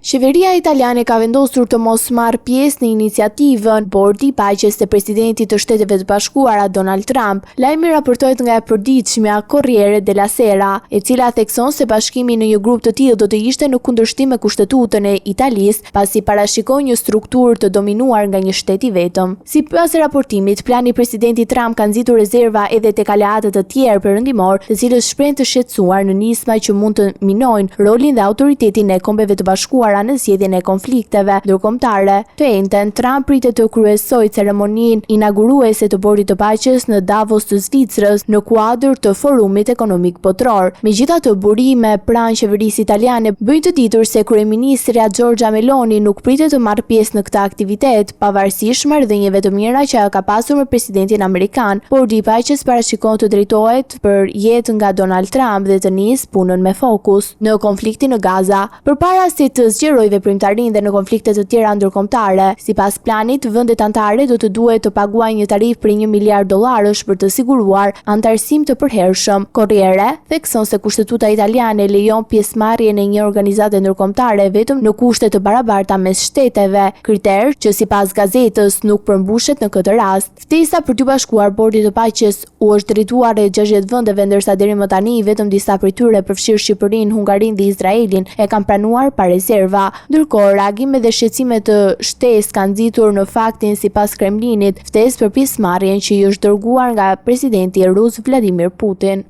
Qeveria italiane ka vendosur të mos marrë pjesë në iniciativën Bordi i Paqes të presidentit të Shteteve të Bashkuara Donald Trump. Lajmi raportohet nga e përditshmja Corriere della Sera, e cila thekson se bashkimi në një grup të tillë do të ishte në kundërshtim me kushtetutën e Italisë, pasi parashikon një strukturë të dominuar nga një shtet i vetëm. Sipas raportimit, plani i presidentit Trump ka nxitur rezerva edhe tek aleatët të tjerë perëndimor, të cilës shprehen të shqetësuar në nisma që mund të minojnë rolin dhe autoritetin e Kombeve të Bashkuara në zgjedhjen e konflikteve ndërkombëtare. Të njëjtën, Trump pritet të kryesojë ceremoninë inauguruese të Bordit të Paqes në Davos të Zvicrës në kuadër të Forumit Ekonomik Botror. Megjithatë, burime pranë qeverisë italiane bëjnë të ditur se kryeministrja Giorgia Meloni nuk pritet të marrë pjesë në këtë aktivitet, pavarësisht marrëdhënieve të mira që ka pasur me presidentin amerikan. Bordi i Paqes parashikon të drejtohet për jetë nga Donald Trump dhe të nisë punën me fokus në konfliktin në Gaza. Përpara se të zgjerojë veprimtarinë dhe në konflikte të tjera ndërkombëtare, sipas planit, vendet anëtare do të duhet të paguajnë një tarifë për $1 miliard për të siguruar anëtarësim të përhershëm. Corriere thekson se kushtetuta italiane lejon pjesëmarrjen e një organizate ndërkombëtare vetëm në kushte të barabarta mes shteteve, kriter që sipas gazetës nuk përmbushet në këtë rast. Ftesa për të bashkuar Bordit të Paqes u është drejtuar e 60 vendeve, ndërsa deri më tani vetëm disa prej tyre, përfshirë Shqipërinë, Hungarinë dhe Izraelin, e kanë pranuar pa rezerva. Ndërkohë, reagime dhe shqetësime të shtesë kanë nxitur në faktin, sipas Kremlinit, ftesë për pjesëmarrjen që i është dërguar nga presidenti rus Vladimir Putin.